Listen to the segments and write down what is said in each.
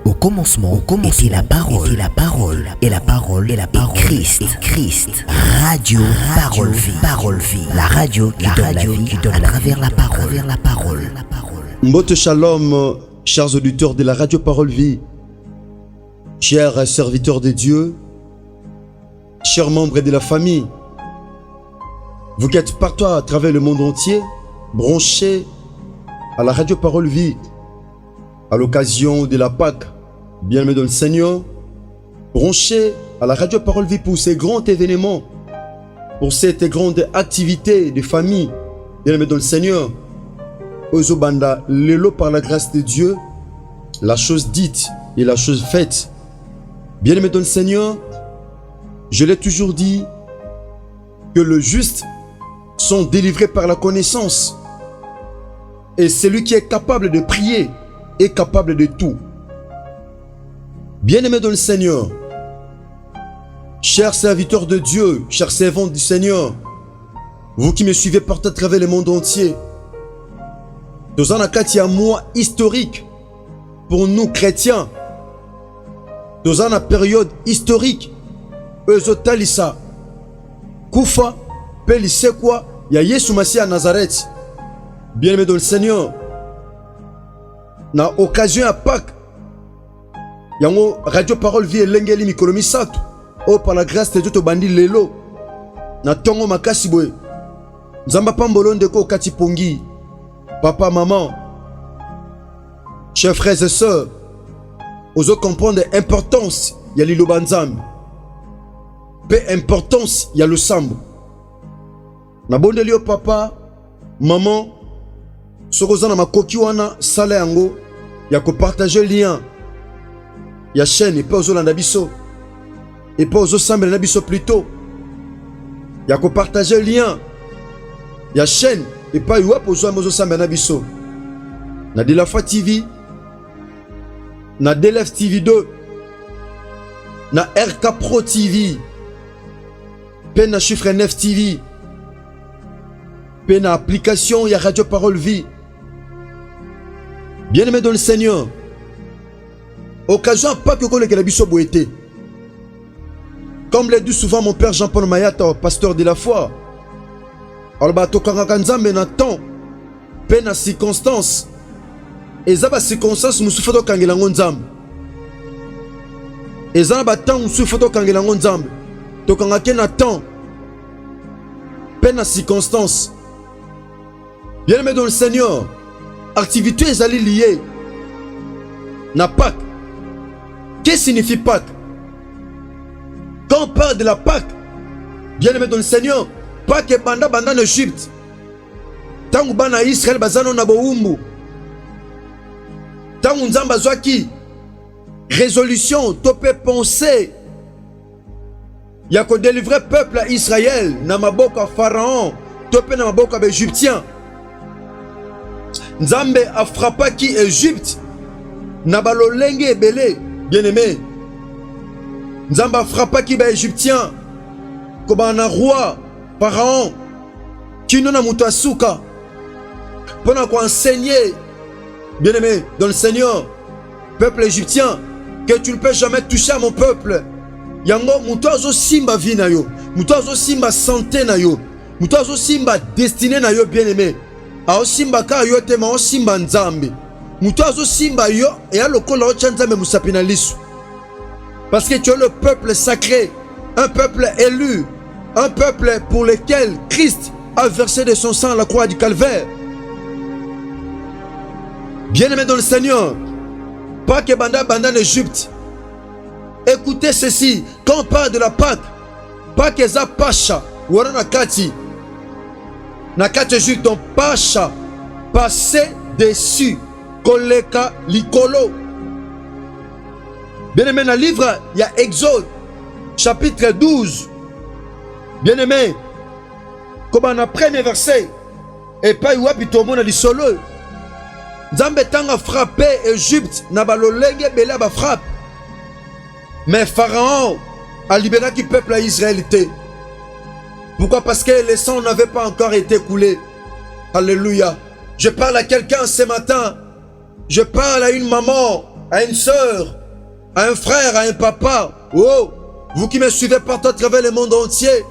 Au commencement était la parole, et la parole est Christ. Radio Parole Vie. La radio qui donne la vie à travers la parole. Mbote Shalom, chers auditeurs de la radio Parole Vie, chers serviteurs de Dieu, chers membres de la famille, vous qui êtes partout à travers le monde entier, branchés à la radio Parole Vie, à l'occasion de la Pâque, bien-aimés dans le Seigneur, branchés à la radio Parole Vie pour ces grands événements, pour cette grande activité de famille, bien-aimés dans le Seigneur. Ozobanda, l'élo par la grâce de Dieu, la chose dite et la chose faite. Bien-aimés dans le Seigneur, je l'ai toujours dit que le juste sont délivrés par la connaissance. Et celui qui est capable de prier est capable de tout. Bien-aimés dans le Seigneur, chers serviteurs de Dieu, chers servants du Seigneur, vous qui me suivez partout à travers le monde entier, dans un mois historique pour nous chrétiens, dans une période historique, Ezotalisa, Koufa, Pelisekwa, ya Yesu Masi à Nazareth. Bien-aimés dans le Seigneur, na occasion à Pâques, yango radio Parole Vie et Lengeli Mikolomi Sato, oh par la grâce de Dieu to bandi lelo, na tongo makasi boye, nzamba pambolonde ko kati pongi. Papa, maman, chers frères et sœurs, osons comprendre l'importance il y a l'Ilobanzam. Peu importance il y a le sambo. Na bondelio papa, maman, sokoza na makoki wana sala yango ya ko partager lien. Ya chaîne et pas aux landabiso. Et pas aux sambe landabiso plutôt. Ya ko partager lien. Ya chaîne et pas yuap aux mozo sambe nabiso. Na de la Foi TV, na DLF TV 2, na RK Pro TV, pe na chiffre 9 TV, pe na application ya Radio Parole Vie. Bien-aimés dans le Seigneur, occasion pas que le Kelabiso boité. Comme l'a dit souvent mon père Jean-Paul Mayata, pasteur de la foi, alors bah tokanga nzambe na temps, pe na circonstance, eza ba circonstance musu foto kangela nzambe. Eza ba temps musu foto kangela nzambe. Tokanga ke na temps, pe na circonstance. Bien-aimé dans le Seigneur, activité ezali liée na Pâques. Qu'est-ce que signifie Pâques? Quand on parle de la Pâques, bien-aimé dans le Seigneur, Pâques est banda en Égypte. Tangu bana Israël bazano na boumbu. Tangu nzamba zwaki résolution topé penser ya ko délivrer peuple à Israël na maboka pharaon topé na maboka égyptien. Nzambe a frappé qui Égypte na balolenge ebele, bien-aimé. Nzambe a frappé qui ba égyptien comme un roi pharaon qui n'a pas souka pendant qu'on enseigner, bien-aimé dans le Seigneur, peuple égyptien, que tu ne peux jamais toucher à mon peuple. Yango mutazo simba vie na yo, mutazo simba santé na yo, mutazo simba destinée na yo, bien-aimé. A simba ka yo te ma simba nzambe. Mutazo simba yo et a lokola ochanzambe musapina lisu. Parce que tu es le peuple sacré, un peuple élu, un peuple pour lequel Christ a versé de son sang à la croix du calvaire. Bien-aimé dans le Seigneur, pas que banda en Égypte. Écoutez ceci, quand on parle de la Pâque, pas que za pacha, ou nakati, nakati Égypte, donc pacha, passer dessus, koleka likolo. Bien-aimé dans le livre, il y a Exode, chapitre 12. Bien-aimé, comme on a premier verset, et pas yuapi tout le monde a dit solo. Nzambe tanga frappé Égypte, na balolenge bela ba frappe. Mais Pharaon a libéré qui peuple à Israël. Pourquoi? Parce que le sang n'avait pas encore été coulé. Alléluia. Je parle à quelqu'un ce matin. Je parle à une maman à une sœur, à un frère, à un papa. Oh, vous qui me suivez partout à travers le monde entier,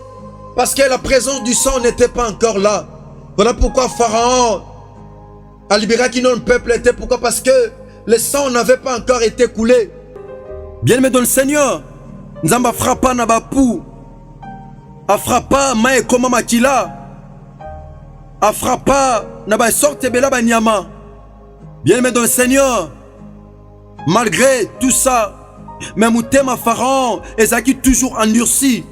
parce que la présence du sang n'était pas encore là. Voilà pourquoi Pharaon a libéré qui non peuple était. Pourquoi? Parce que le sang n'avait pas encore été coulé. Bien-aimé dans le Seigneur, Nzamba frappa na bapu, a frappa ma ekoma makila, a frappa na ba sorte bela banyama. Bien-aimé dans le Seigneur, malgré tout ça, mais Moutema Pharaon est toujours endurci.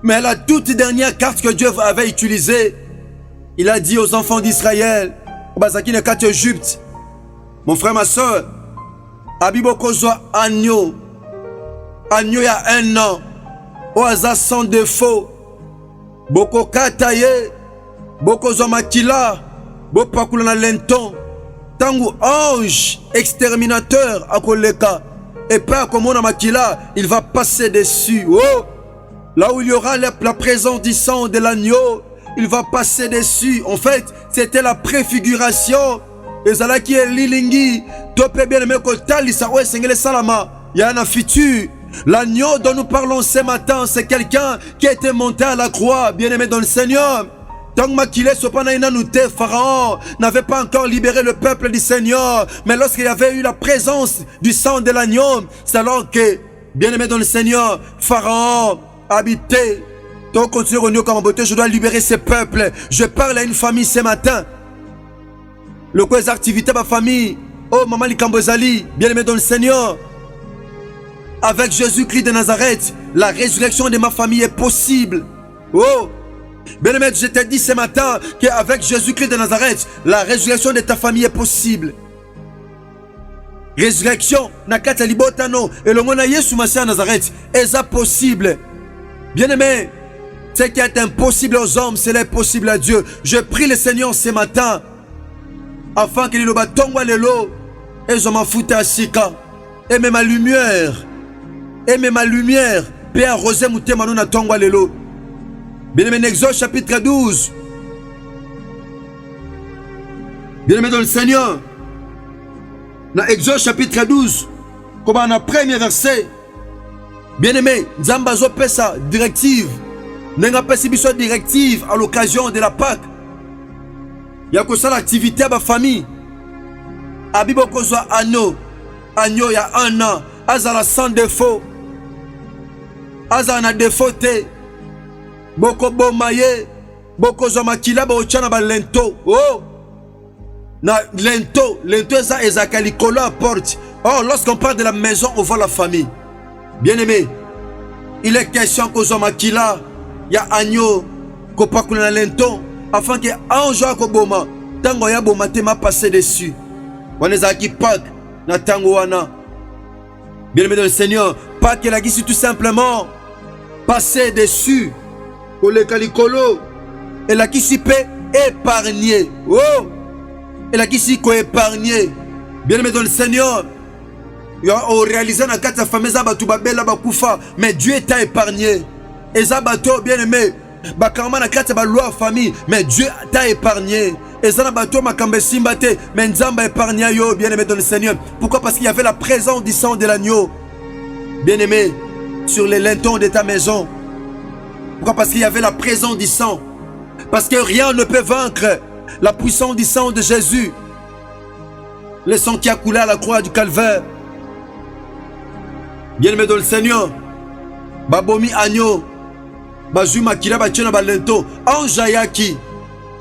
Mais la toute dernière carte que Dieu avait utilisée, il a dit aux enfants d'Israël, Bazaki ne carte Égypte, mon frère, ma soeur, Abiboko Zoa agneau, agneau il y a 1 an, au hasard sans défaut, Boko Kataye, Boko Zoa Makila, Bopakula na lenton, Tangu ange exterminateur à Koleka, et pas comme on a Makila, il va passer dessus. Oh! Là où il y aura la présence du sang de l'agneau, il va passer dessus. En fait, c'était la préfiguration. Et ça qui est lilingi, topé bien aimé kotali sa ouais sengele salama. Il y a un futur. L'agneau dont nous parlons ce matin, c'est quelqu'un qui a été monté à la croix, bien aimé dans le Seigneur. Tant que Pharaon n'avait pas encore libéré le peuple du Seigneur, mais lorsqu'il y avait eu la présence du sang de l'agneau, c'est alors que, bien aimé dans le Seigneur, Pharaon habitait. Donc continue Ronio comme beauté, je dois libérer ce peuple. Je parle à une famille ce matin. Le quoi les activités de ma famille. Oh maman Likambozali, bien aimé dans le Seigneur. Avec Jésus-Christ de Nazareth, la résurrection de ma famille est possible. Oh, bien aimé, je t'ai dit ce matin qu'avec Jésus-Christ de Nazareth, la résurrection de ta famille est possible. Résurrection, nakata libotano, et le mona Yesu Massia Nazareth, est possible. Bien aimé, ce qui est impossible aux hommes, c'est possible à Dieu. Je prie le Seigneur ce matin, afin qu'il nous batongwa lelo, et je m'en foutais à Sika, et même ma lumière, peut arroser moutema nous na tongwa lelo. Bien aimé, Exode chapitre 12. Bien aimé dans le Seigneur, dans Exode chapitre 12, comme on a premier verset, bien aimé, Nzambazo pesa directive, n'enga pesi biso directive à l'occasion de la Pâque. Il y a que ça l'activité à ma famille. Abibo kozwa agneau il y a 1 an, azala sans défaut, azala na défaut te. Boko bomaye, boko zomakila ba ochana ba lento. Oh, na lento eza ezakalikolo à porte. Oh, lorsqu'on parle de la maison, on voit la famille. Bien aimé, il est question que zomakila, il y a agneau, ko pakuna lento, afin que ange ko boma, tango ya boma te ma passer dessus. Waneza ki Pâques na tango wana. Bien aimé dans le Seigneur, Pâques la qui tout simplement passer dessus. Et la qui s'y peut épargner. Oh! Et la qui s'y peut épargner. Bien aimé dans le Seigneur, on réalise dans la famille Zabatubabela Bakufa, mais Dieu t'a épargné. Et Zabato, bien aimé, Bakarma na kata ba loi famille, mais Dieu t'a épargné. Et Zanabato Makambe Simbate, mais Nzamba épargné yo, bien aimé dans le Seigneur. Pourquoi? Parce qu'il y avait la présence du sang de l'agneau. Bien aimé, sur les lintons de ta maison. Pourquoi? Parce qu'il y avait la présence du sang. Parce que rien ne peut vaincre la puissance du sang de Jésus. Le sang qui a coulé à la croix du Calvaire. Bien aimé dans le Seigneur, Babomi agneau, Bazuma Kila Bachena Balento, Anjayaki,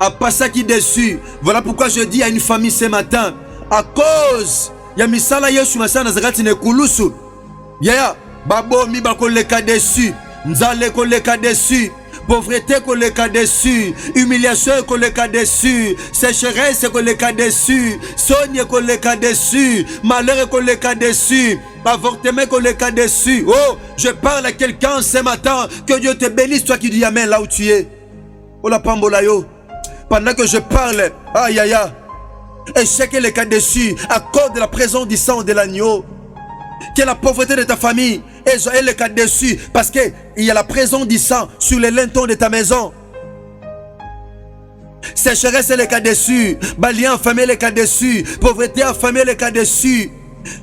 a passé qui dessus. Voilà pourquoi je dis à une famille ce matin, à cause, ya misala Yesu Massia Nazareth ne kulusu. Ya Babomi Bakoleka dessus. Nzale koleka dessus, pauvreté koleka dessus, humiliation koleka dessus, sécheresse koleka dessus, sogne koleka dessus, malheur koleka dessus, avortement koleka dessus. Oh, je parle à quelqu'un ce matin, que Dieu te bénisse, toi qui dis amen là où tu es. Oh la pambola yo, pendant que je parle, aïe aïe aïe, échec le cas dessus, à cause de la présence du sang de l'agneau. Que la pauvreté de ta famille est le cas dessus, parce qu'il y a la présence du sang sur les lintons de ta maison. Sécheresse est le cas dessus, balien affamé le cas dessus, pauvreté affamé le cas dessus.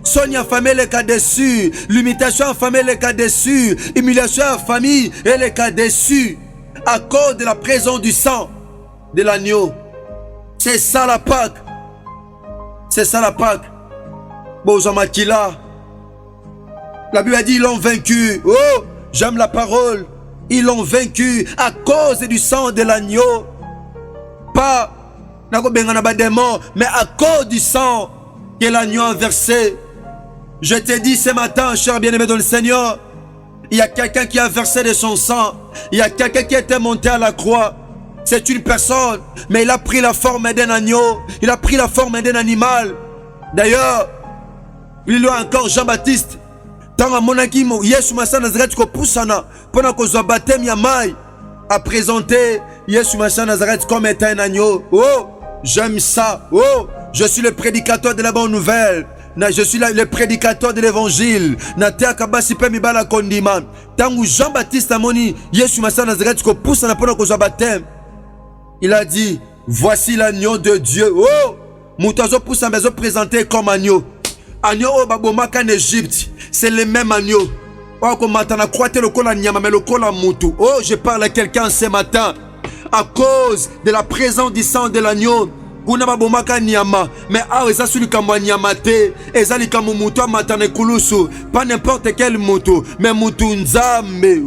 Sonia famille les cas déçus. Limitation en famille les cas déçus. Humiliation en famille et les cas déçus. À cause de la présence du sang de l'agneau. C'est ça la Pâque. C'est ça la Pâque. Bozamakila. La Bible a dit ils l'ont vaincu. Oh, j'aime la parole. Ils l'ont vaincu à cause du sang de l'agneau. Pas mais à cause du sang que l'agneau a versé. Je te dis ce matin, cher bien-aimé dans le Seigneur, il y a quelqu'un qui a versé de son sang. Il y a quelqu'un qui était monté à la croix. C'est une personne, mais il a pris la forme d'un agneau. Il a pris la forme d'un animal. D'ailleurs, il y a encore Jean-Baptiste. Tant à mon aki, Yesu Massa Nazareth ko poussana pendant que zo baptême ya mai a présenté Yesu Massa Nazareth comme étant un agneau. Oh, j'aime ça. Oh, je suis le prédicateur de la bonne nouvelle. Je suis le prédicateur de l'évangile. Natea kabasi pe mibala kondima. Tangu Jean-Baptiste amoni Yesu Massa Nazareth ko poussana pendant que zo baptême. Il a dit, voici l'agneau de Dieu. Oh, Moutazo poussa bezo présenté comme agneau. Agneau au babomaka en Égypte. C'est le même agneau. Oh, je parle à quelqu'un ce matin. À cause de la présence du sang de l'agneau. Mais pas n'importe quel moto. Mais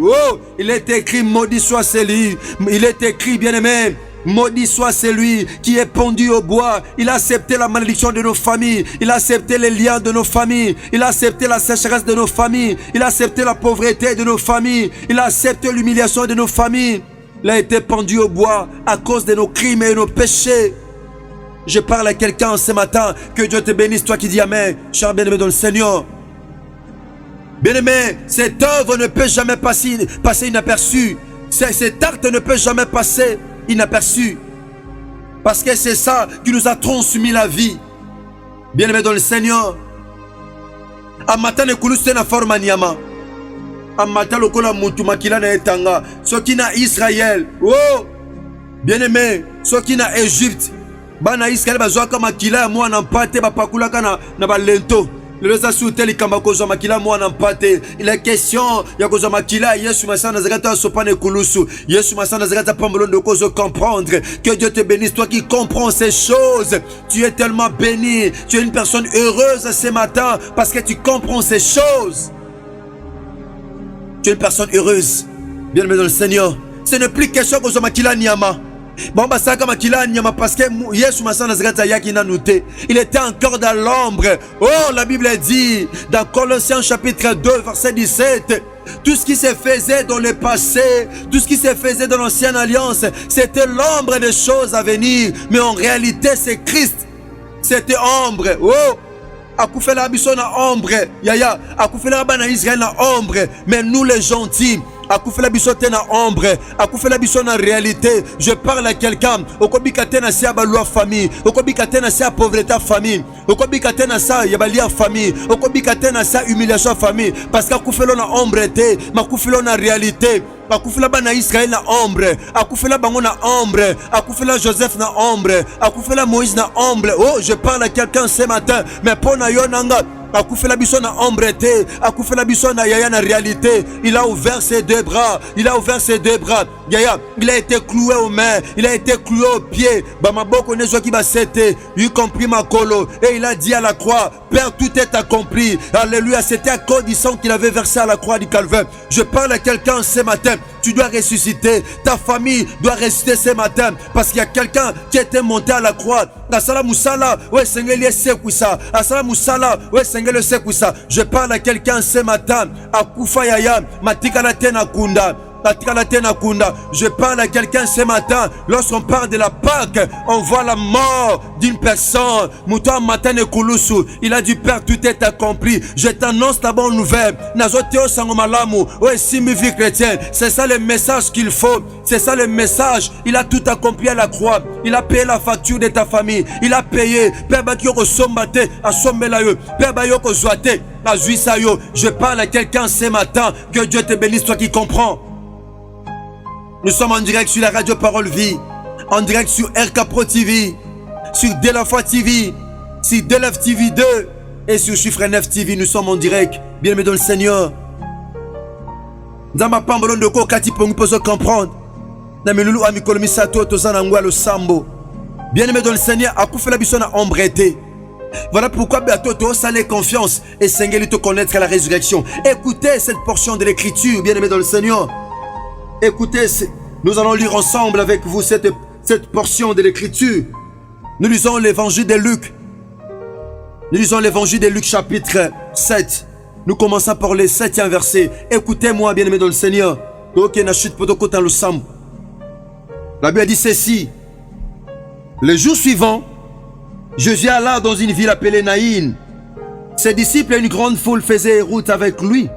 oh, il est écrit maudit soit celui. Il est écrit bien aimé. Maudit soit celui qui est pendu au bois. Il a accepté la malédiction de nos familles. Il a accepté les liens de nos familles. Il a accepté la sécheresse de nos familles. Il a accepté la pauvreté de nos familles. Il a accepté l'humiliation de nos familles. Il a été pendu au bois à cause de nos crimes et de nos péchés. Je parle à quelqu'un ce matin. Que Dieu te bénisse, toi qui dis Amen. Cher bien-aimé dans le Seigneur. Bien-aimé, cette œuvre ne peut jamais passer inaperçue. Cet acte ne peut jamais passer inaperçu. Parce que c'est ça qui nous a transmis la vie. Bien-aimé dans le Seigneur. Amata ne kuluste na forma nyama. Amata lokola mutu makila na etanga. Soki na Israël. Oh! Bien-aimé, soki na Égypte. Bana Israël bazwaka makila mwa na mpate bapakulaka na balento. Il est question Yesu Massa Nazareth de comprendre. Que Dieu te bénisse, toi qui comprends ces choses. Tu es tellement béni. Tu es une personne heureuse ce matin parce que tu comprends ces choses. Tu es une personne heureuse. Bien-aimé dans le Seigneur. Ce n'est plus question que Zomakila Nyama. Bon, parce que Yesu Massa Nazareth yaki na nouté. Il était encore dans l'ombre. Oh, la Bible dit dans Colossiens chapitre 2 verset 17. Tout ce qui se faisait dans le passé, tout ce qui se faisait dans l'ancienne alliance, c'était l'ombre des choses à venir. Mais en réalité, c'est Christ. C'était ombre. Oh, akufela biso na ombre. Yaya, akufela bana Israël na ombre. Mais nous les gentils, akufela biso te na ombre, akufela biso na réalité. Je parle à quelqu'un. Okobika te na sia balua famille, okobika te na sia pauvreté famille, okobika te na sia yabalia famille, okobika te na sia humiliation famille. Parce qu'akufela na ombre te, makufela na réalité. Akufela bana Israël na ombre, akufela bango na ombre, akufela Joseph na ombre, akufela Moïse na ombre. Oh, je parle à quelqu'un ce matin. Mais pona yonanga akufela biso na ombre te, akufela biso na yaya na réalité. Il a ouvert ses deux bras. Il a ouvert ses deux bras. Yaya, il a été cloué aux mains, il a été cloué aux pieds. Bamaboko nezo ki basete, y compris ma colo. Et il a dit à la croix, Père, tout est accompli. Alléluia, c'était à cause du sang qu'il avait versé à la croix du calvaire. Je parle à quelqu'un ce matin. Tu dois ressusciter. Ta famille doit ressusciter ce matin. Parce qu'il y a quelqu'un qui était monté à la croix. Asala Moussala, ouais, Seigneur, il est sekwisa. Asala Moussala, ouais, Seigneur, le sekwisa. Je parle à quelqu'un ce matin. Akufa yaya, matikala tena kunda. Je parle à quelqu'un ce matin. Lorsqu'on parle de la Pâque, on voit la mort d'une personne. Il a dit, Père, tout est accompli. Je t'annonce la bonne nouvelle. C'est ça le message qu'il faut. C'est ça le message. Il a tout accompli à la croix. Il a payé la facture de ta famille. Il a payé. Je parle à quelqu'un ce matin. Que Dieu te bénisse, toi qui comprends. Nous sommes en direct sur la radio Parole Vie, en direct sur RK Pro TV, sur Delafoi TV, sur Delaf TV 2, Et sur Chiffre 9 TV, nous sommes en direct. Bien-aimé dans le Seigneur. Nzamba pambolo ndoko kati pongu pozo comprendre. Na melulu amikolo misato tozana ngwa sambo. Bien-aimé dans le Seigneur, akufela biso na ombreté. Voilà pourquoi Béato salé confiance et Seigneur te connaître à la résurrection. Écoutez cette portion de l'écriture, bien-aimé dans le Seigneur. Écoutez, nous allons lire ensemble avec vous cette portion de l'écriture. Nous lisons l'évangile de Luc. Nous lisons l'évangile de Luc chapitre 7. Nous commençons par le 7e verset. Écoutez-moi, bien-aimé dans le Seigneur. La Bible dit ceci. Le jour suivant, Jésus alla dans une ville appelée Naïn. Ses disciples et une grande foule faisaient route avec lui.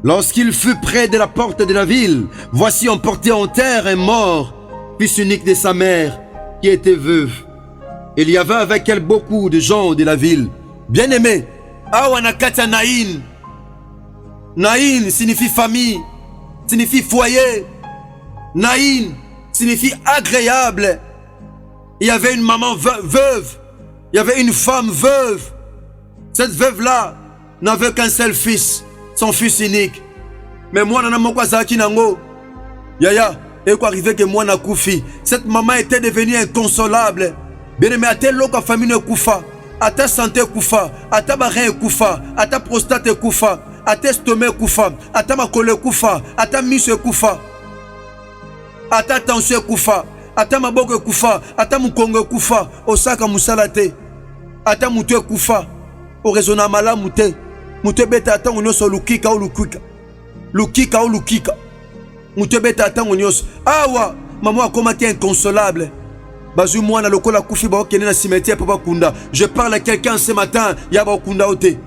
Lorsqu'il fut près de la porte de la ville, voici emporté en terre un mort, fils unique de sa mère, qui était veuve. Il y avait avec elle beaucoup de gens de la ville. Bien-aimés, Awanakata Naïn. Naïn signifie famille, signifie foyer. Naïn signifie agréable. Il y avait une maman veuve. Il y avait une femme veuve. Cette veuve-là n'avait qu'un seul fils, son fils unique. Mais moi, je n'ai pas Yaya, et quoi arriver que moi, je cette maman était devenue inconsolable. Bien aimé, à tel loka famille kufa, à ta santé kufa, à ta barin kufa, à ta prostate kufa, à ta estomac kufa, à ta makole kufa, à ta mise kufa, à ta tension kufa, à ta maboko kufa, à ta mukongo kufa, osaka musalate, à ta mutwe kufa, au raisonna mala mute, mute beta ata onyoso lukika ou lukika, lukika ou lukika, mute beta ata onyoso, awa, maman a comment inconsolable. Je parle à quelqu'un ce matin. Ya ba okunda ote.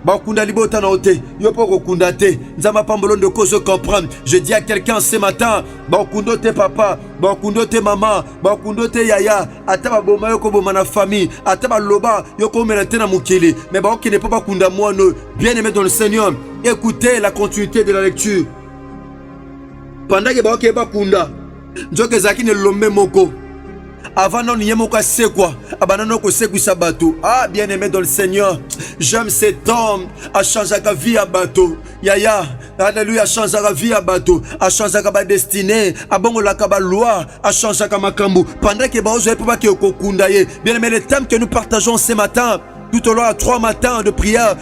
Ba okunda libota na ote. Yo po okunda te. Nzama pambolo de cause comprendre. Je dis à quelqu'un ce matin. Ba okundo te papa. Ba okundo te maman. Ba okundo te yaya. Ata ba boma yo ko boma na famille. Ata ba loba yo ko melate na mukili. Mais ba okine pas ba kunda moi no. Bien aimé dans le Seigneur. Écoutez la continuité de la lecture. Pendant que ba okeba ba kunda. Njoke zaki ne lombe moko. Avant non yemoko c'est quoi? Abanano ko seku sabato. Ah bien aimé dans le Seigneur, j'aime cet homme a changé sa vie à bateau. Yaya, alléluia, a changé sa vie à bateau, a changé sa destinée, a bongo la kaba loi, a changé sa makambu. Pendant que baozo et papa qui okunda ye. Bien aimé, le thème que nous partageons ce matin. Tout au long de 3 matins de prière,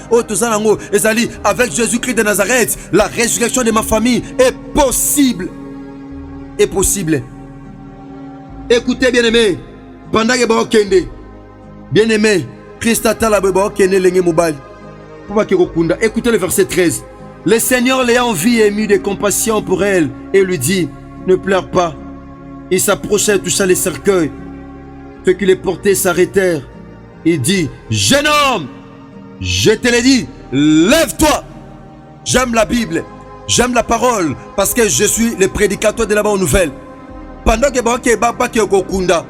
Ezali, avec Jésus-Christ de Nazareth, la résurrection de ma famille est possible. Est possible. Écoutez, bien-aimé, pendant que vous kende, bien-aimé, Christ a la kende lenge mobile. Écoutez le verset 13. Le Seigneur l'ayant vue et ému de compassion pour elle et lui dit, ne pleure pas. Il s'approcha et toucha les cercueils. Ceux qui les portaient s'arrêtèrent. Il dit, jeune homme, je te l'ai dit, lève-toi. J'aime la Bible, j'aime la parole, parce que je suis le prédicateur de la bonne nouvelle. Pendant que baoke baba ke kokunda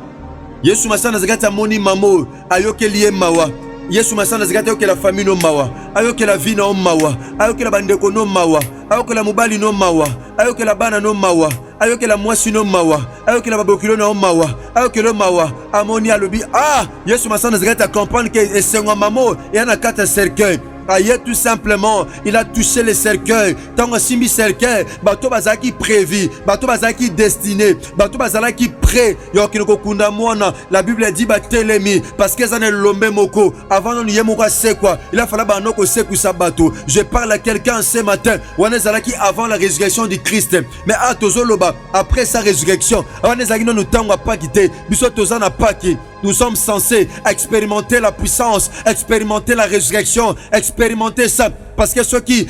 Yesu masana zakata moni mamo ayoke liye mawa Yesu masana zakata yoke la famille no mawa ayoke la vie no mawa ayoke la bandeko no mawa ayoke la mobali no mawa ayoke la bana no mawa ayoke la mwasi no mawa ayoke la babokilo no mawa ayoke le mawa amoni alobi ah Yesu masana zakata comprendre que esengo mamo yana kata cercueil. Aïe, tout simplement, il a touché les cercueils. Tant que simbi cercueil, bateau bazaki prévu, bateau bazaki destiné, bateau bazaki prêt. Yokinoko kunda mwana, la Bible dit batelemi parce que ça n'est l'homme moko. Avant non yemoko c'est quoi? Il a fallu banoko seku sa bateau. Je parle à quelqu'un ce matin. Wanezalaki avant la résurrection du Christ. Mais à tozoloba après sa résurrection, wanezalaki non nous tango pas quitté. Biso tozana pas qui. Nous sommes censés expérimenter la puissance, expérimenter la résurrection, expérimenter ça. Parce que ceux qui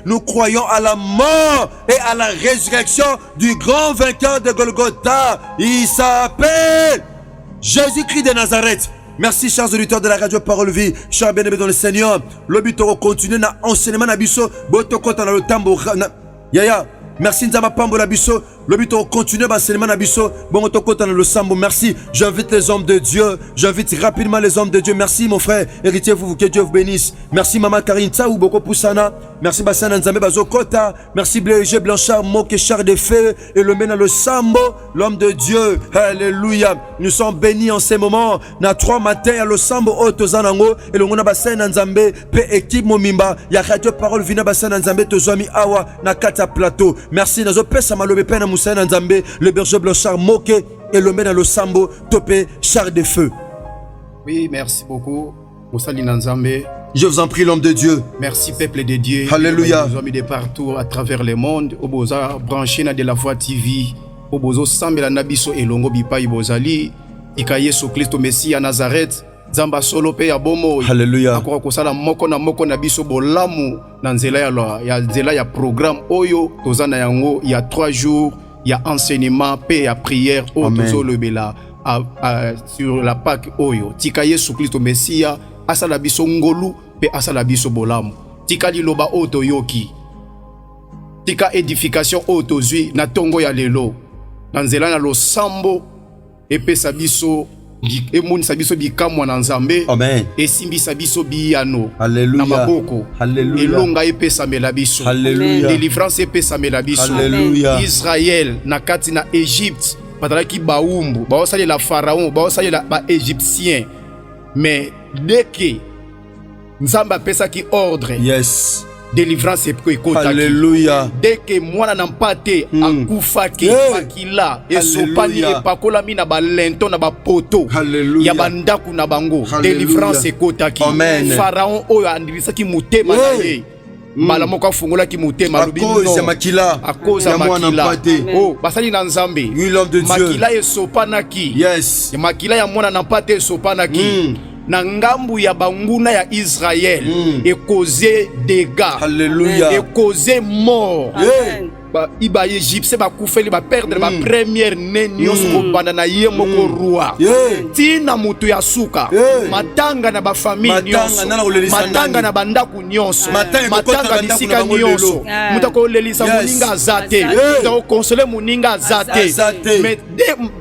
nous croyons à la mort et à la résurrection du grand vainqueur de Golgotha. Il s'appelle Jésus-Christ de Nazareth. Merci chers auditeurs de la radio Parole Vie, chers bien-aimés dans le Seigneur. Le but est continuer dans l'enseignement d'Abisso. Botokota dans le tambour. Yaya. Merci Nzama Pambola Bisso. Le but est continuer l'enseignement d'Abisso. Bon, dans le sambo. Merci. J'invite les hommes de Dieu. J'invite rapidement les hommes de Dieu. Merci mon frère. Héritier, vous que Dieu vous bénisse. Merci Maman Karine Tsaou Boko Poussana. Merci Bassin Nzambe Bazokota. Merci Blaise Blanchard Moke Char de Feu et le mena le Sambo, l'homme de Dieu. Alléluia. Nous sommes bénis en ces moments. Na 3 matins à le Sambo Otozanango et le mona Bassin Nzambe pe équipe Momimba. Ya radio parole vina Bassin Nzambe Tozami Awa na kata plateau. Merci Nazo Pesa Malobe Pena Moussa Nzambe, le berger Blanchard Moke et le mena le Sambo Topé Char de Feu. Oui, merci beaucoup. Moussali Nzambe. Je vous en prie, l'homme de Dieu. Merci, peuple de Dieu. Alléluia. Nous sommes de partout à travers le monde. Oboza branché na de la voix TV. Obozo sambela nabiso elongo bipai bozali. Ikaye so Kristo Messia Nazareth. Zamba solo pe ya bomo. Alléluia. Akora kosala moko na biso bolamu na nzela ya programme oyo tozana yango il y a 3 jours, il y a enseignement pe ya prière o tozo lebela sur la Pâque oyo. Tikaye so Kristo Messia asala biso ngolu pe asala biso bolamu. Tika liloba oto yoki. Tika édification oto zui na tongo ya lelo. Na nzela na lo sambo epesa biso emoni sabiso bikamwa na Nzambe. Amen. Esimbi sabiso biyano. Alléluia. Na maboko. Alléluia. Elonga epesa mela biso. Alléluia. Délivrance epesa mela biso. Alléluia. Israël na kati na Égypte batalaki baumbu baosali la pharaon baosali la ba égyptien. Mais dès que Nzamba pesaki ordre, yes, délivrance ekotaki. Alléluia. Dès que mwana na mpate akufaki fakila esopani epakolami na balento na bapoto ya bandaku na bango, délivrance ekotaki. Pharaon oyo andirisaki mutema na ye mbala moko afungolaki mutema lobi non a cause ya makila oh basali na Nzambe makila esopanaki. Yes, makila ya mwana na mpate esopanaki na ngambu ya banguna ya Israël et causer dégâts. Alléluia. Et causer mort. Iba Égypte ba kufeli ba perdre ba première né nyonso ko banda na ye moko roi. Tina mutu ya suka matanga na ba famille nyonso matanga na bandaku nyonso matanga bisika nyonso mutako lelisa muninga azate mutako consoler muninga azate mais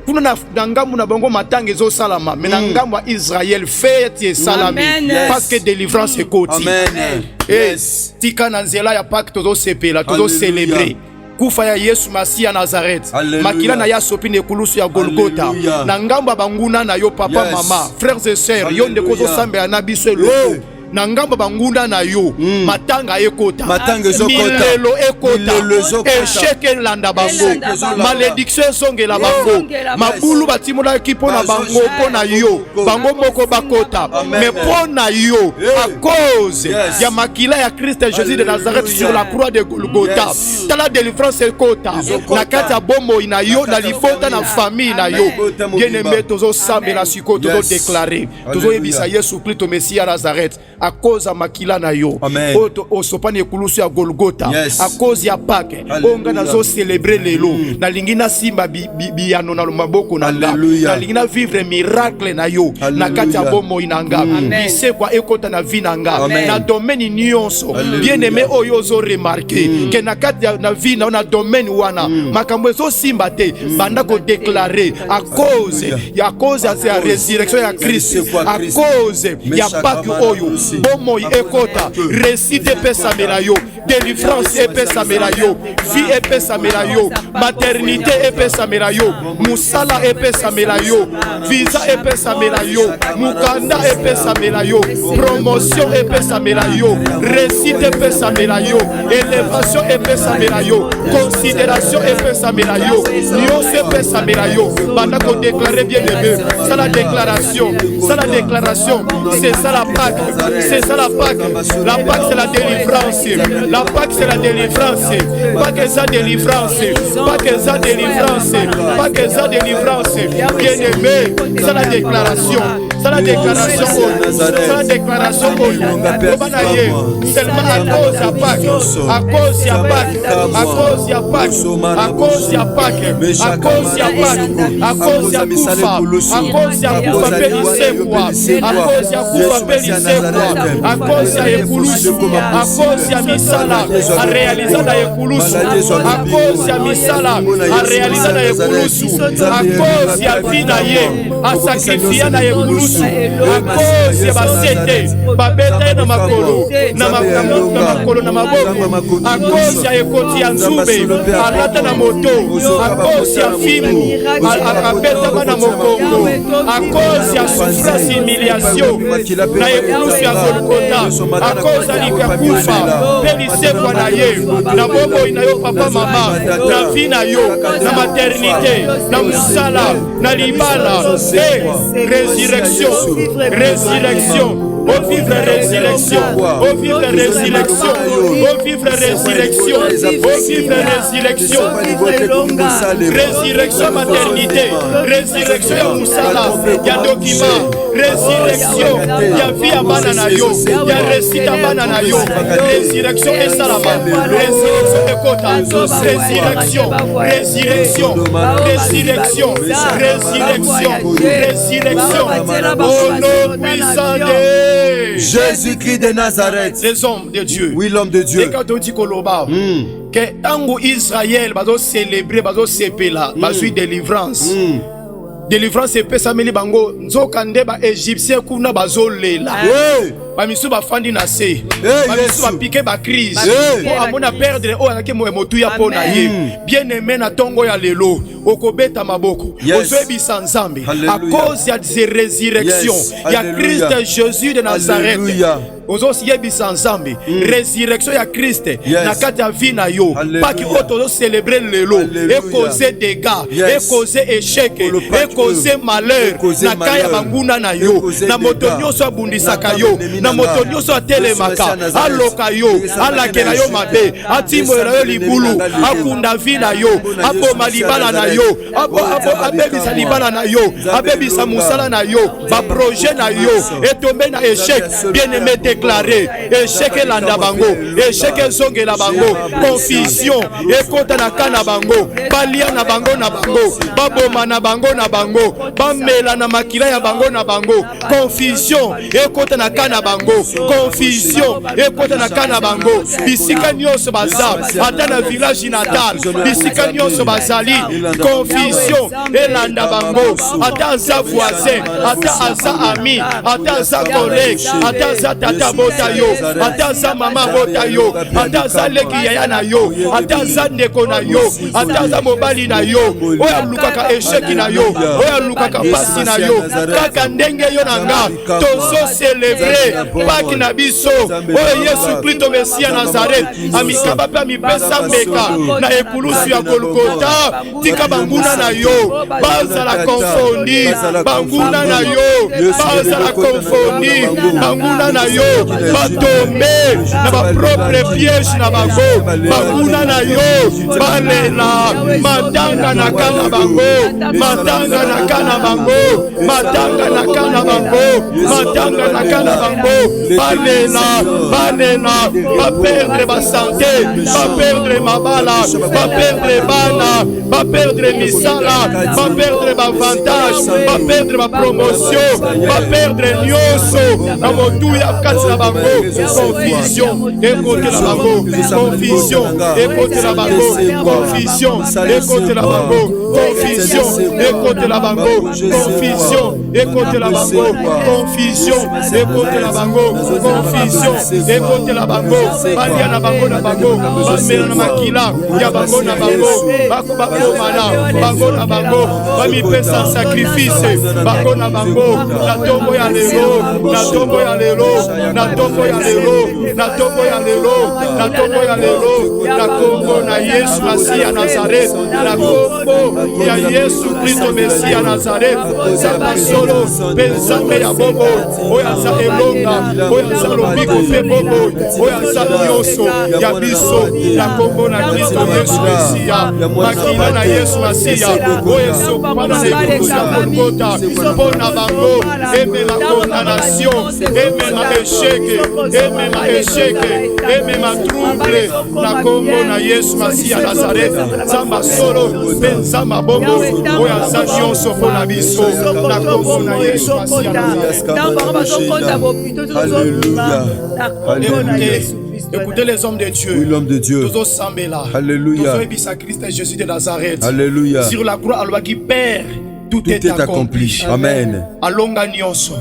kuna na ngambu na bango matanga ezo salama mais na ngambu ya Israël fête et salami parce que délivrance est koti. Amen. Yes. Tika na nzela ya Pâques tozo sepela tozo célébrer kufa ya Yesu Masia Nazareth. Makila na ya sopi ne kulusu ya Golgotha. Na ngamba banguna na yo papa mama, frères et sœurs, yo ndeko zo sambe na biso lo. Na ngamba banguna na yo matanga ekota milelo ekota esheke landa bango malédiction songela bango mabulu batimola kipo na bango pona yo bango moko bakota mais pona yo à cause ya makila ya Christ Jésus de Nazareth sur la croix de Golgotha tala délivrance ekota na kati ya bomo ina yo na libota na famille na yo bien-aimé tozo sambe na siko tozo déclarer tozo yebisa Yesu Kristo Messia Nazareth à cause ya makila na yo osopani ekulusu ya Golgotha à cause ya Pâques onga nazo célébrer lelo nalingi na simba biyano na maboko na nga nalingi na vivre miracle na yo na kati ya bomo inanga bisekwa ekota na vie na nga na domaine nyonso bien aimé oyo ozo remarquer que na kati na vie na domaine wana makambo ezo simba te banda ko déclarer à cause ya résurrection ya Christ à cause ya Pâques oyo bomo ekota récite pesa melayo délivrance epesa melayo vie epesa melayo maternité epesa melayo musala epesa melayo visa epesa melayo mukanda epesa melayo promotion epesa melayo récite epesa melayo élévation epesa melayo considération epesa melayo nyonso epesa melayo banda ko déclarer bien aimé ça la déclaration c'est ça la Pâque c'est ça la Pâque c'est la délivrance la Pâque c'est la délivrance Pâque c'est la délivrance Pâque c'est la délivrance Pâque c'est la délivrance bien aimé c'est la déclaration seulement à cause ya Pâque à cause ya Pâque à cause ya Pâque à cause ya Pâque à cause ya Pâque à cause ya kufa à cause ya kufa pelisekwa à cause ya kufa pelisekwa à cause ya ekulusu à cause ya misala a réaliser na ekulusu à cause ya misala a réaliser na ekulusu à cause ya vie na ye asakrifia na ekulusu akosi ya basete babeta na makolo na makolo na maboko akosi ya ekoti ya nzube alata na moto akosi ya fimu akabeta bana mokongo akosi ya souffrance humiliation na ekulusu ya Golgotha akosi alikakufa pelisekwa na ye na bobo ina yo papa mama na vie na yo na maternité na musala na libala résurrection au vivre résurrection, au vivre résurrection, au vivre résurrection, au vivre résurrection, résurrection maternité, résurrection ya musala, ya document, résurrection ya vie ya bana na yo, ya récit ya bana na yo, résurrection esalama, résurrection ekota, résurrection, résurrection, résurrection, résurrection, au nom puissant de Jésus-Christ de Nazareth. Les hommes de Dieu. Oui, l'homme de Dieu. Que tango Israël bazo célébrer bazo sepela bazo délivrance. Délivrance et pesameli bango nzokande ba égyptien kuna bazo lela. Ba misu ba fandi na se. Ba misu ba piquer ba crise. Pour amona perdre o anake motu ya pona ye. Bien-aimé na tongo ya lelo okobeta maboko. Ozoebi sanzambe à cause ya résurrection. Ya Christ Jésus de Nazareth. Ozosi yebi sanzambe résurrection ya Christ na kati ya vie na yo. Pas ki oto célébrer lelo et causer dégâts et causer échec et causer malheur na kaya banguna na yo na moto nyonso abundisaka yo na moto nyonso atelemaka aloka yo alakela yo mabe atimoela yo libulu akunda vi na yo aboma libala na yo abebisa libala na yo abebisa musala na yo baprojet na yo etombe na échec bien-aimé déclaré échec elanda bango échec ezongela bango confusion ekota na kana bango balia na bango baboma na bango na bango bamela na makila ya bango na bango confusion ekota na kana bango confusion ekota na kana bango bisika nyonso baza ata na village natal bisika nyonso bazali confusion elanda bango ata aza voisin ata aza ami ata aza collègue ata aza tata bota yo ata aza mama bota yo ata aza leki yaya na yo ata aza ndeko na yo ata aza mobali na yo oyo alukaka esheki na yo oyo alukaka pasi na yo kaka ndenge yo na nga tozo celebre paki na biso oyo Yesu Kristo Mesia Nazareth amikaba pe amipesa mbeka na ekulusu ya Golgotha tika banguna na yo bazala confondi banguna na yo bazala confondi banguna na yo batombe na ba propre piège na bango banguna na yo balela matanga na kana bango matanga na kana bango matanga na kana bango matanga na kana bango balela ba perdre ba santé ba perdre mabala ba perdre bana ba perdre misala ba perdre ba avantage ba perdre ba promotion ba perdre nyonso na motu ya kati na bango confusion ekote na bango confusion ekote na bango confusion ekote na bango confusion ekote na bango confusion ekote na bango confusion ekote na bango confusion ekote na bango balia na bango bamela na makila ya bango na bango bakomana bango na bango bamipesa sacrifice bango na bango na tombo ya lelo na tombo ya lelo na tombo ya lelo na tombo ya lelo na tombo ya lelo na kombo na Yesu Masia Nazareth na kombo ya Yesu Kristo Mesia Nazareth zamba solo pensambe ya bobo oyo aza elonga oyo aza lobiko pe bobo oyo aza nyonso ya biso na kombo na Kristo Yesu Mesia makila na Yesu Masia oyo esopana na ekulusu ya Golgotha mpona bango emema condamnation emema emema trouble na kombo na Yesu Masia Nazareth zamba solo mpe nzamba bongo oyo aza nyonso mpona biso na kombo na Yesu Masia Nazareth. Écoutez les hommes de Dieu. Oui, l'homme de Dieu. Alléluia. Sur la croix, alors qui perd tout est accompli. Amen. Alonga nyonso.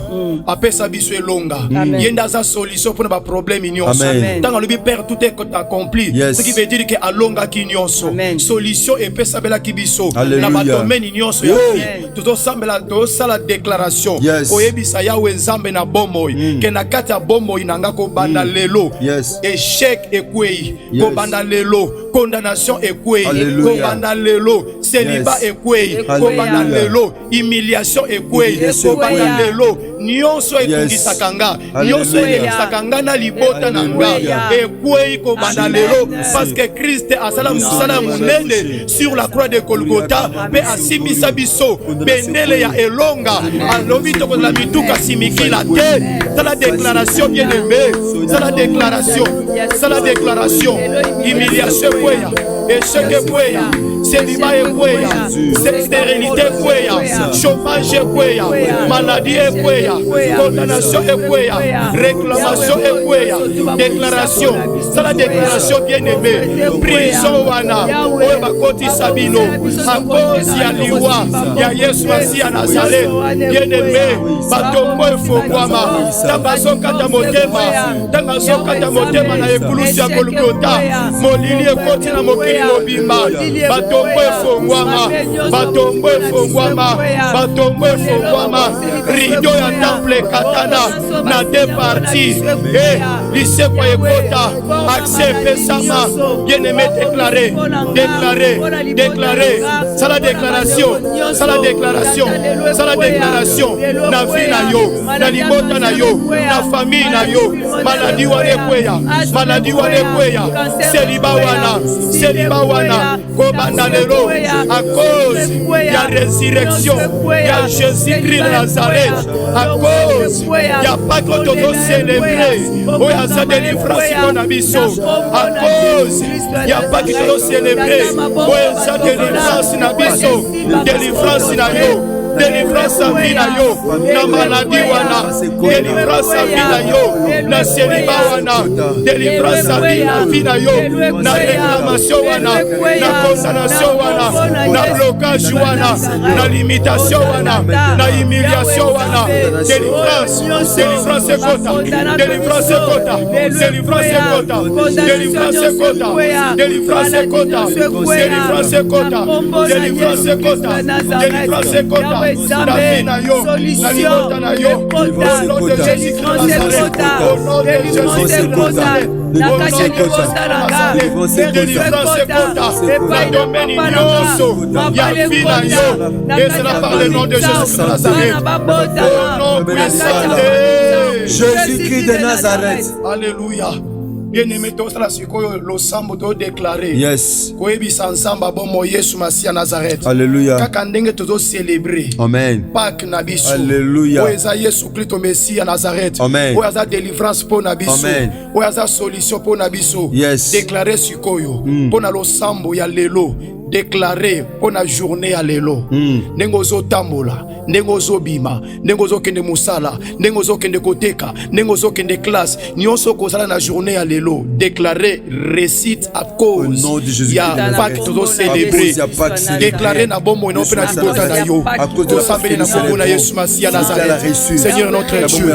Apesa biso elonga. Yenda za solution pour nos problèmes nyonso. Tant que le Père tout est accompli. Ce qui veut dire que alonga ki nyonso. Solution et pesa bela ki biso. Na ba domaine nyonso ya vie. Tout sambela to sala déclaration. Oyebisa Yahweh Nzambe na bomoi. Ke na kati ya bomoi nanga ko banda lelo. Échec ekwei. Ko banda lelo. Condamnation ekwei. Ko banda lelo. Célibat ekwei. Ko banda lelo. Humiliation ekwei. Ko banda lelo. Nyonso ekungisaka nga. Nyonso ekungisaka nga na libota na nga. Ekwei ko banda lelo. Parce que Christ asala musala munene sur la croix de Golgotha. Pe asimisa biso. Bendele ya elonga. Alobi toko la mituka simikila te. C'est la déclaration bien aimé. C'est la déclaration. C'est la déclaration. Humiliation ekwei. Échec ekwei. Célibat ekwei. Stérilité ekwei. Chômage ekwei. Maladie ekwei. Condamnation ekwei. Réclamation ekwei. Déclaration. C'est la déclaration bien aimée. Prison wana. Oye bakoti sabino. A cause ya liwa. Ya Yesu Masi ya Nazareth. Bien aimé. Batombo efogwama. Tangazo kata motema. Tangazo kata motema na ekulusi ya Golgotha. Molili ekoti na mokili mobimba. Batombo efogwama. Batombo efogwama. Batombo efogwama. Rideau ya temple katana. Na deux parties. Lycée kwa ekota. Accès pesama. Bien aimé déclaré. Déclaré. Déclaré. C'est la déclaration. C'est la déclaration. C'est la déclaration. Na vie na yo. Na libota na yo. Na famille na yo. Maladie wane kweya. Maladie wane kweya. Célibat wana. Célibat wana. Kobanda lelo. À cause ya résurrection. Ya Jésus-Christ de Nazareth. À cause ya pas que tu dois célébrer. Oya sa délivrance pour nabiso. À cause ya pas que tu dois célébrer. Oya sa délivrance nabiso. Délivrance na yo. Délivrance à vie na yo. Na maladie wana. Délivrance à vie na yo. Na célibat wana. Délivrance à vie na yo. Na réclamation wana. Na condamnation wana. Na blocage wana. Na limitation wana. Na humiliation wana. Délivrance. Délivrance kota. Délivrance kota. Délivrance kota. Délivrance kota. Délivrance kota. Délivrance kota. Délivrance kota. Délivrance kota. La vie na yo, la libota na yo, au nom de Jésus-Christ Nazareth, au nom de Jésus-Christ Nazareth, délivrance kota, la domaine nyonso, ya vie na yo, et cela par le nom de Jésus-Christ Nazareth, au nom puissant de Jésus-Christ de Nazareth. Alléluia. Bien-aimé, tous la sikoyo losambo to déclarer. Yes. Koyebisa nsamba bomo Yesu Masiya Nazareth. Alléluia. Kaka ndenge tozo célébrer. Amen. Pâques na biso. Alléluia. Oeza Yesu Kristo Mesiya Nazareth. Amen. Oeza délivrance pour na biso. Amen. Oeza solution pour na biso. Yes. Déclarer sikoyo. Pour na losambo ya lelo. Déclarer pour la journée à l'élo. Nengozo tambola, nengozo bima, nengozo kende musala, nengozo kende koteka, nengozo kende classe. Nyonso kozala na journée à l'élo. Déclarer récite à cause. Au nom de Jésus. Ya Pâques tozo célébrer. Déclarer na bomo no pena libota na yo. To sambeli na bomo na Yesu Masiya Nazareth. Seigneur notre Dieu.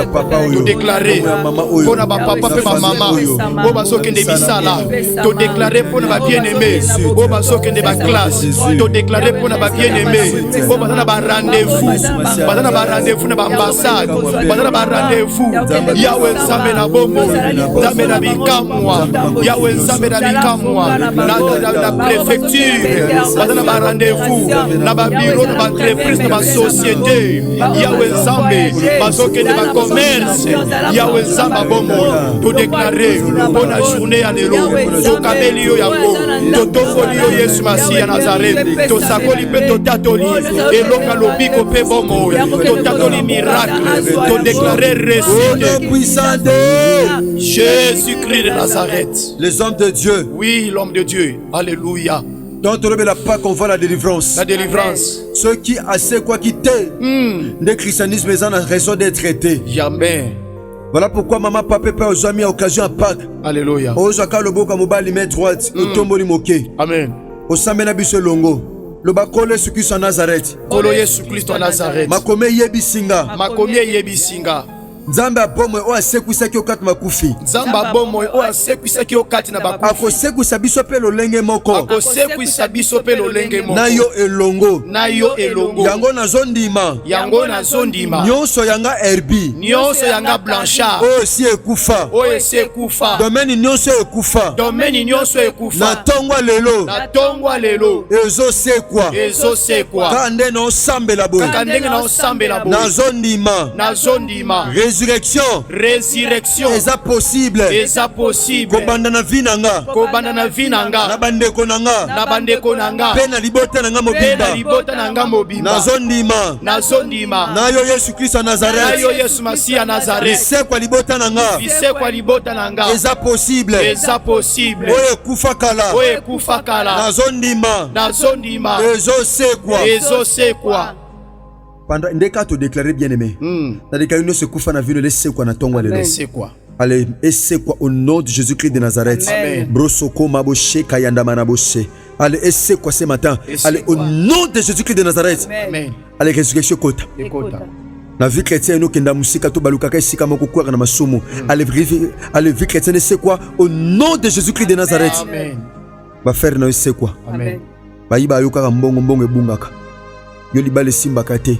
To déclarer pour na papa pe ma maman. O baso kende bisala. To déclarer pour na bien-aimé. O baso kende classe, to déclarer pour na bien-aimé, pour na ba rendez-vous, na ba rendez-vous na ba ambassade, na ba rendez-vous. Yahweh Nzambe na bombo, Nzambe na bikamwa, Yahweh Nzambe na bikamwa, na préfecture, na ba rendez-vous, na ba bureau, na ba entreprise, na ba société. Yahweh Nzambe, basoke de ba commerce, Yahweh Nzambe bombo, to déclarer pour la journée à l'élo, to kabeli yo yango, to tofoli yo Yesu Masiya Nazareth, to sakoli pe to tatoli, elonga lobiko pe bomo, to tatoli miracle, to déclarer récit Puissant de Jésus-Christ de Nazareth. Les hommes de Dieu. Oui, l'homme de Dieu. Alléluia. Dans ton la pas qu'on voit la délivrance. La délivrance. Ceux qui assez quoi quitter. Le christianisme est en raison d'être traité. Jamais. Voilà pourquoi maman papa peut aujourd'hui à occasion à Pâques. Alléluia. Aujourd'hui quand le beau comme bas les mains droite, le tombeau li moqué. Amen. Au samena biso longo. Le bakole Yesu Christ en Nazareth. Kolo Yesu Christ en Nazareth. Makome yebisinga. Makomi yebisinga. Nzambe abomo o asekwisa okati makufi. Nzamba bomo o asekwisa okati na bakufi. Akosekwisa biso pe lolenge moko. Akosekwisa biso pe lolenge moko. Na yo elongo. Na yo elongo. Yango nazondima. Yango nazondima. Nyonso yanga herbi. Nyonso yanga blanchard. O si ekufa. O esi ekufa. Domaine nyonso ekufa. Domaine nyonso ekufa. Na tongwa lelo. Na tongwa lelo. Ezo sekwa. Ezo sekwa. Kande na osambela boye. Kande na osambela boye. Nazondima. Nazondima. Résurrection. Eza possible. Eza possible. Kobanda na vinanga. Kobanda na vinanga. Na bandeko nanga. Na bandeko nanga. Pe na libota nanga mobimba. Pe na libota nanga mobimba. Nazondima. Nazondima. Na yo Yesu Christ en Nazareth. Na yo Yesu Masia Nazareth. Lisekwa libota nanga. Lisekwa libota nanga. Eza possible. Eza possible. Oye kufa kala. Oye kufa kala. Nazondima. Nazondima. Ezo sekwa. Ezo sekwa. Pendant ndeka to déclarer bien aimé. Na déclarer no se kufa na vino le sekwa na tongwa lelo. Sekwa. Allez, et c'est quoi au nom de Jésus-Christ de Nazareth. Brosoko maboshe kayandamana boshe. Allez, et c'est quoi ce matin. Allez, au nom de Jésus-Christ de Nazareth. Amen. Allez, résurrection kota. Na vie chrétienne no kenda musika to balukaka isika moko kwa na masumu. Allez, vie chrétienne c'est quoi au nom de Jésus-Christ de Nazareth. Amen. Ba faire na c'est quoi. Amen. Ba yiba yoka mbongo ebungaka. Yo libale simba kate.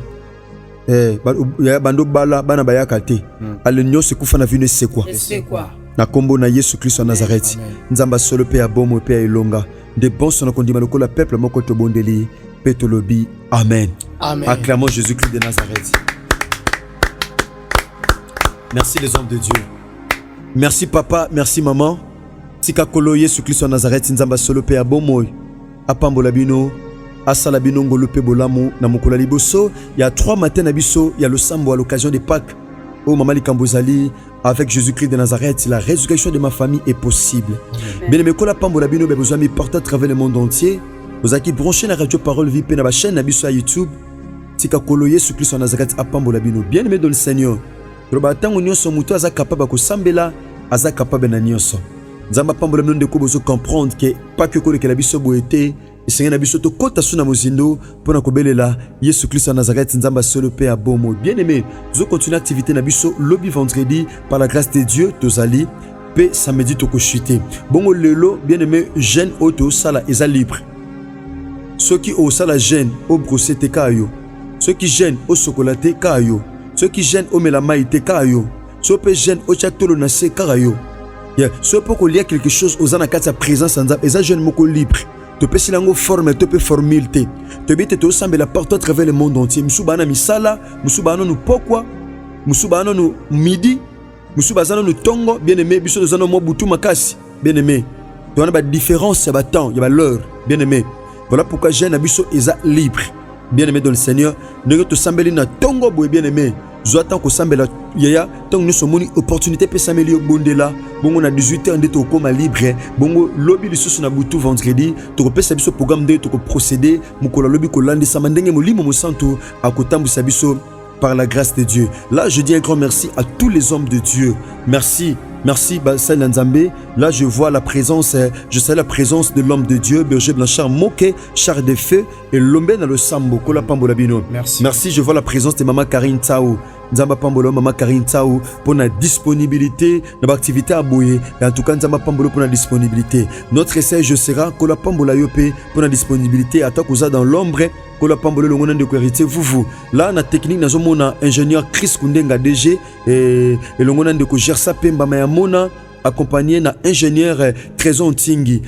Bando bala bana bayaka te. Ale nyonso kufa na vino c'est quoi. Na kombo na Yesu Christ en Nazareth. Nzamba solo pe abomo pe elonga. De bon son kondima lokola peuple moko to bondeli pe to lobi. Amen. Amen. Acclamons Jésus-Christ de Nazareth. Merci les hommes de Dieu. Merci papa, merci maman. Tika kolo Yesu Christ en Nazareth nzamba solo pe abomo. Apambola bino. Asala binongo lope bolamu na mokolo liboso. Il y a 3 matins na biso, il y a le sambo à l'occasion de Pâques. Oh Maman Likambozali, avec Jésus-Christ de Nazareth, la résurrection de ma famille est possible. Bien aimé kola pambola bino be besoin mi porter à travers le monde entier. Vous avez branché la radio Parole Vie pe na ba chaîne na biso à YouTube. Tika kolo Yesu Christ en Nazareth a pambola bino. Bien aimé dans le Seigneur. Roba tango nyonso muto aza capable ko sambela, aza capable na nyonso. Nzamba pambola bino ndeko bozo comprendre que pas que ko la biso boete. Et Seigneur Nabiso to kota suna mozindo pour na kobelela Yesu Christ en Nazareth nzamba solo pe a bomo. Bien aimé, nous continuons l'activité Nabiso lobby vendredi par la grâce de Dieu tozali pe samedi to ko chuter. Bongo lelo bien aimé jeune auto sala eza libre. Ceux qui au sala jeune au brossete kayo. Ceux qui jeune au chocolaté kayo. Ceux qui jeune au melamaïté kayo. Ceux qui jeune au chatolo na se kayo. Yeah, ceux pour qu'on lia quelque chose aux anakata présence en eza jeune moko libre. Tu peux silango forme, tu peux formilité. Tu peux te ressemble la partout à travers le monde entier. Musubana misala, musubana nous pokwa, musubana nous midi, musubana nous tongo, bien aimé, biso de zano mo butu makasi, bien aimé. Tu as une différence, il y a temps, il y a l'heure, bien aimé. Voilà pourquoi j'ai un abisso est libre, bien aimé dans le Seigneur. Ne te semble na tongo boy bien aimé. Zoatan ko sambela yaya tant nous sommes une opportunité peut s'améliorer bondela bongo na 18h ndé to koma libre bongo lobby lisusu na butu vendredi to kopesa biso programme de to ko procéder mukola lobby ko landisa mandenge molimo mosanto akotambusa biso par la grâce de Dieu. Là je dis un grand merci à tous les hommes de Dieu. Merci. Merci Bassel Nzambe. Là je vois la présence, je sais la présence de l'homme de Dieu, Berger Blanchard Moké, Char de Feu et Lombe dans le Sambo, Kola Pambolabino. Merci. Merci, je vois la présence de Maman Karine Tao. Nzamba Pambolo, Maman Karine Tao pour la disponibilité de l'activité à Boye. Et en tout cas, Nzamba Pambolo pour la disponibilité. Notre essai, je serai Kola Pambola Yope pour la disponibilité. Attends que ça dans l'ombre. Kola Pambolo le monde de qualité vous. Là, na technique, nous avons un ingénieur Chris Kundenga DG et le monde de Gersa Pemba Mayamona. Accompagné d'un ingénieur Trésor Tingi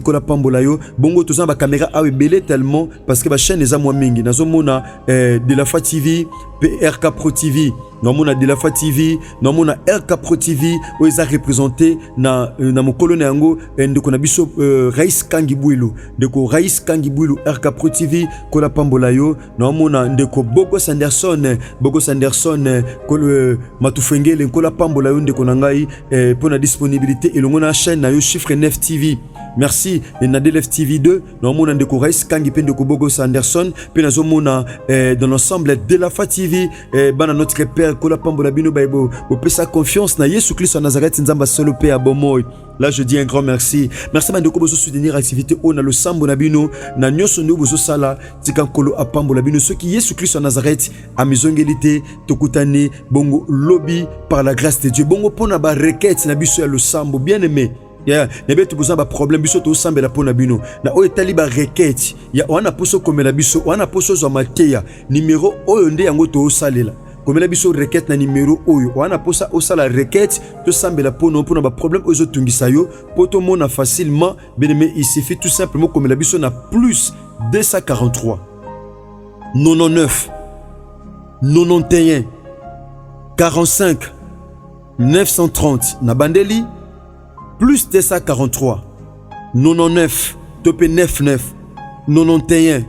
Kola Pambola yo bongo tout ça ba caméra a belé tellement parce que ba chaîne les a moins mingi nazo mona de la Fa TV PRK Pro TV non mona de la Fa TV non mona RK Pro TV où ils a représenté na mon colonel yango de ko na biso Rais Kangibwilo de ko Rais Kangibwilo RK Pro TV Kola Pambola yo non mona de ko Bogo Sanderson ko Matufengele Kola Pambola yo de ko nangai pour la disponibilité et le mona chaîne na yo chiffre 9 TV merci Nadelef TV 2 na mona ndeko Rice Kangi pe ndeko Bogo Sanderson pe na mona dans l'ensemble de la Fa TV bana notre père kola pambola bino baibo pesa confiance na Yesu Christ en Nazareth nzamba solo pe abomoy. Là je dis un grand merci. Merci bandeko bozo soutenir activité on a le sambo na bino na nyoso ndo bozo sala tika kolo apambola bino ceux qui Yesu Christ en Nazareth a mizongelité tokutani bongo lobby par la grâce de Dieu bongo pona ba requête na biso ya le sambo bien aimé. Ya nebe tu besoin ba problème biso to sambela pona bino na o etali ba requête ya wana poso komela biso wana poso zo mateya numéro oyo nde yango to salela komela biso requête na numéro oyo wana posa osala requête to sambela pona ba problème ozo tungisa yo poto mona facilement bien aimé il suffit tout simplement komela biso na plus 243 99 91 45 930 na bandeli plus 243 99 topé 99 91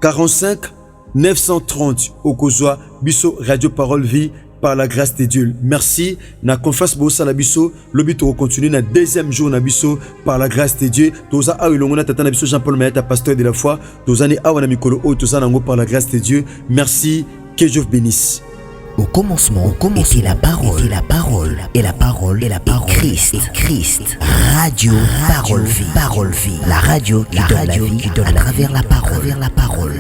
45 930 Okozwa biso Radio Parole Vie par la grâce de Dieu. Merci na confiance bosa la biso lobi to continuer na deuxième jour na biso par la grâce de Dieu. Toza a ilongona tata na biso Jean-Paul Mayata pasteur de la foi. Toza ni awa na mikolo o toza nango par la grâce de Dieu. Merci, que Dieu vous bénisse. Au commencement, était la parole, et la parole, et Christ. Radio, Parole Vie, la radio qui donne la vie à travers la parole.